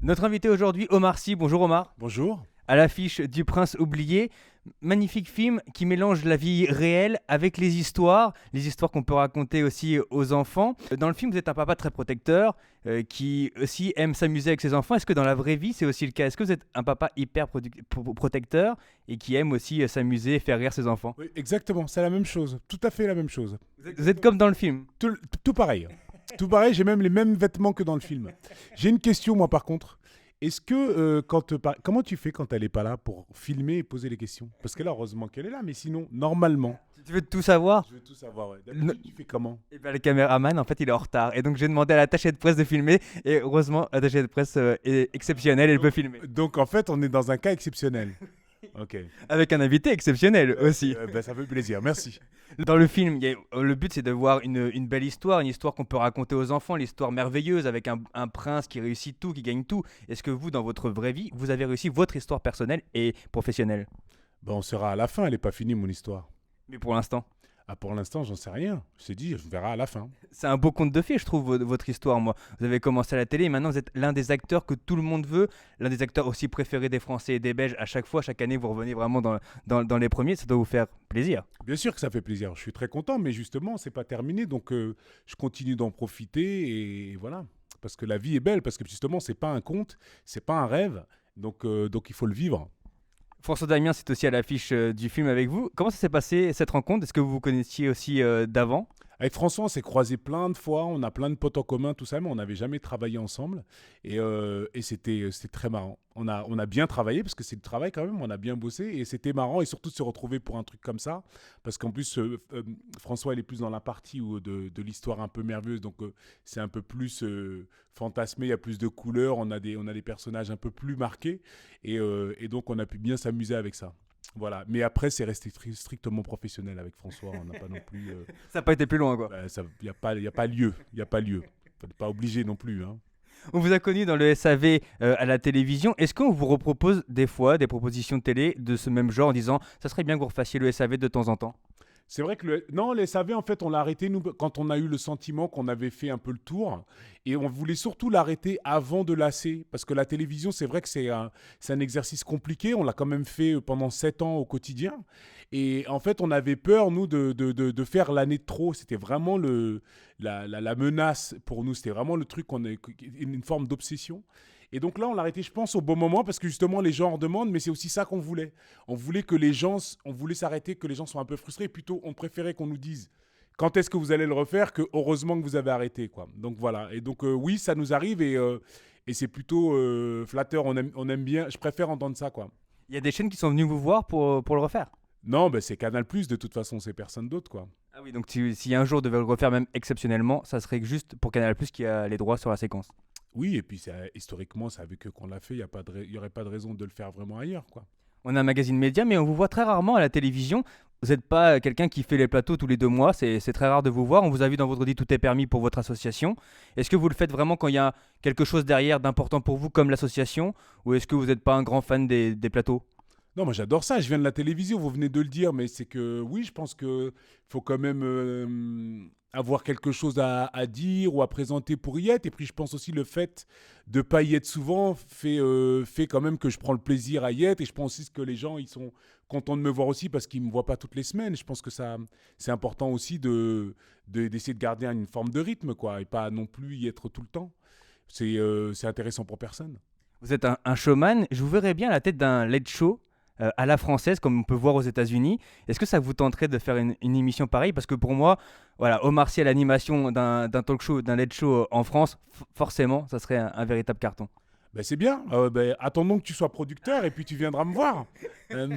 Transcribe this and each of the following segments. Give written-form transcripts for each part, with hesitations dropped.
Notre invité aujourd'hui, Omar Sy. Bonjour Omar. Bonjour. À l'affiche du Prince oublié, magnifique film qui mélange la vie réelle avec les histoires qu'on peut raconter aussi aux enfants. Dans le film, vous êtes un papa très protecteur qui aussi aime s'amuser avec ses enfants. Est-ce que dans la vraie vie, c'est aussi le cas? Est-ce que vous êtes un papa hyper protecteur et qui aime aussi s'amuser et faire rire ses enfants? Oui, exactement, c'est la même chose, tout à fait la même chose. Vous êtes comme dans le film. Tout pareil. Tout pareil, j'ai même les mêmes vêtements que dans le film. J'ai une question, moi, par contre. Est-ce que, comment tu fais quand elle n'est pas là pour filmer et poser les questions? Parce que là, heureusement qu'elle est là, mais sinon, normalement. Tu veux tout savoir? Je veux tout savoir, ouais. D'habitude, tu fais comment? Et ben, le caméraman, en fait, il est en retard. Et donc, j'ai demandé à l'attaché de presse de filmer. Et heureusement, l'attaché de presse est exceptionnel. Elle peut filmer. Donc, en fait, on est dans un cas exceptionnel. Ok. Avec un invité exceptionnel aussi. Ça fait plaisir, merci. Dans le film, le but c'est de voir une belle histoire, une histoire qu'on peut raconter aux enfants, l'histoire merveilleuse avec un prince qui réussit tout, qui gagne tout. Est-ce que vous, dans votre vraie vie, vous avez réussi votre histoire personnelle et professionnelle? On sera à la fin, elle n'est pas finie, mon histoire. Mais pour l'instant, Ah, pour l'instant, j'en sais rien. Je t'ai dit, je verrai à la fin. c'est un beau conte de fées, je trouve, votre histoire, moi. Vous avez commencé à la télé et maintenant vous êtes l'un des acteurs que tout le monde veut, l'un des acteurs aussi préférés des Français et des Belges. À chaque fois, chaque année, vous revenez vraiment dans les premiers. Ça doit vous faire plaisir. Bien sûr que ça fait plaisir. Je suis très content, mais justement, c'est pas terminé. Donc, je continue d'en profiter et voilà. Parce que la vie est belle, parce que justement, c'est pas un conte, c'est pas un rêve. Donc il faut le vivre. François Damien, c'est aussi à l'affiche du film avec vous. Comment ça s'est passé cette rencontre? Est-ce que vous vous connaissiez aussi d'avant? Avec François, on s'est croisés plein de fois. On a plein de potes en commun, tout ça, mais on n'avait jamais travaillé ensemble. Et c'était très marrant. On a bien travaillé, parce que c'est le travail quand même. On a bien bossé. Et c'était marrant. Et surtout de se retrouver pour un truc comme ça. Parce qu'en plus, François, il est plus dans la partie de l'histoire un peu merveilleuse. Donc, c'est un peu plus fantasmé. Il y a plus de couleurs. On a des personnages un peu plus marqués. Et donc, on a pu bien s'amuser avec ça. Voilà, mais après c'est resté strictement professionnel avec François, on n'a pas non plus... Ça n'a pas été plus loin, quoi. Il n'y a pas lieu, il n'y a pas lieu. Faut pas obligé non plus. Hein. On vous a connu dans le SAV à la télévision. Est-ce qu'on vous repropose des fois des propositions de télé de ce même genre en disant ça serait bien que vous refassiez le SAV de temps en temps? C'est vrai que non, les SAV, en fait, on l'a arrêté nous, quand on a eu le sentiment qu'on avait fait un peu le tour. Et on voulait surtout l'arrêter avant de lasser. Parce que la télévision, c'est vrai que c'est un exercice compliqué. On l'a quand même fait pendant 7 ans au quotidien. Et en fait, on avait peur, nous, de faire l'année de trop. C'était vraiment la menace pour nous. C'était vraiment le truc, une forme d'obsession. Et donc là, on l'a arrêté, je pense, au bon moment parce que justement, les gens en demandent, mais c'est aussi ça qu'on voulait. On voulait on voulait s'arrêter, que les gens soient un peu frustrés. Plutôt, on préférait qu'on nous dise quand est-ce que vous allez le refaire que heureusement que vous avez arrêté, quoi. Donc voilà. Et donc, oui, ça nous arrive et c'est plutôt flatteur. On aime bien. Je préfère entendre ça, quoi. Il y a des chaînes qui sont venues vous voir pour le refaire. Non, ben c'est Canal+, de toute façon, c'est personne d'autre, quoi. Ah oui, donc si un jour devait le refaire même exceptionnellement, ça serait juste pour Canal+, qui a les droits sur la séquence. Oui, et puis historiquement, c'est avec eux qu'on l'a fait. Il n'y aurait pas de raison de le faire vraiment ailleurs, quoi. On a un magazine média, mais on vous voit très rarement à la télévision. Vous n'êtes pas quelqu'un qui fait les plateaux tous les 2 mois, c'est très rare de vous voir. On vous a vu dans votre dit Tout est permis pour votre association. Est-ce que vous le faites vraiment quand il y a quelque chose derrière d'important pour vous, comme l'association, ou est-ce que vous n'êtes pas un grand fan des plateaux? Non, moi j'adore ça, je viens de la télévision, vous venez de le dire, mais c'est que oui, je pense qu'il faut quand même avoir quelque chose à dire ou à présenter pour y être. Et puis je pense aussi le fait de ne pas y être souvent fait quand même que je prends le plaisir à y être. Et je pense aussi que les gens, ils sont contents de me voir aussi parce qu'ils ne me voient pas toutes les semaines. Je pense que c'est important aussi d'essayer de garder une forme de rythme, quoi, et pas non plus y être tout le temps. C'est intéressant pour personne. Vous êtes un showman, je vous verrais bien à la tête d'un late show à la française, comme on peut voir aux États-Unis. Est-ce que ça vous tenterait de faire une émission pareille? Parce que pour moi, voilà, Omar Sy à l'animation d'un talk show, d'un late show en France, forcément, ça serait un véritable carton. Ben c'est bien. Attendons que tu sois producteur et puis tu viendras me voir. Euh,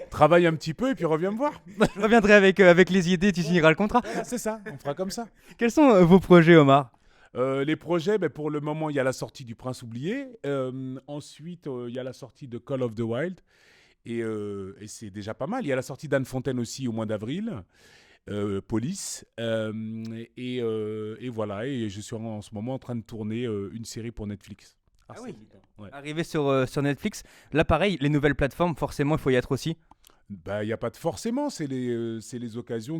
Travaille un petit peu et puis reviens me voir. Je reviendrai avec les idées, tu signeras le contrat. C'est ça, on fera comme ça. Quels sont vos projets, Omar? Les projets, pour le moment, il y a la sortie du Prince oublié. Ensuite, il y a la sortie de Call of the Wild. Et c'est déjà pas mal. Il y a la sortie d'Anne Fontaine aussi au mois d'avril. Police. Et voilà. Et je suis en ce moment en train de tourner une série pour Netflix. Ah oui, Ouais. arrivé sur Netflix. Là, pareil, les nouvelles plateformes, forcément, il faut y être aussi. Il n'y a pas de forcément. C'est les occasions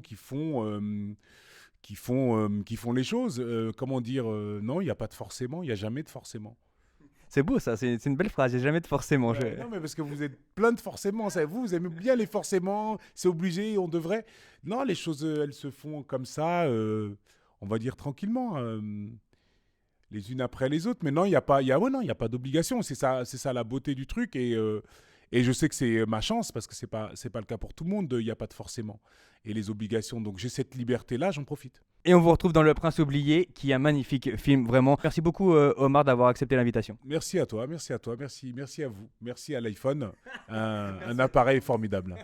qui font les choses. Comment dire non, il n'y a pas de forcément, il n'y a jamais de forcément. C'est beau ça, c'est une belle phrase, j'ai jamais de forcément. Non, mais parce que vous êtes plein de forcément. Vous aimez bien les forcément, c'est obligé, on devrait. Non, les choses, elles se font comme ça, on va dire tranquillement, les unes après les autres. Mais non, il n'y a pas, ouais, non, il y a pas d'obligation. C'est ça la beauté du truc. Et je sais que c'est ma chance parce que c'est pas le cas pour tout le monde. Il n'y a pas de forcément. Et les obligations. Donc j'ai cette liberté-là, j'en profite. Et on vous retrouve dans Le Prince oublié, qui est un magnifique film, vraiment. Merci beaucoup Omar d'avoir accepté l'invitation. Merci à toi, merci à vous, merci à l'iPhone, un appareil formidable.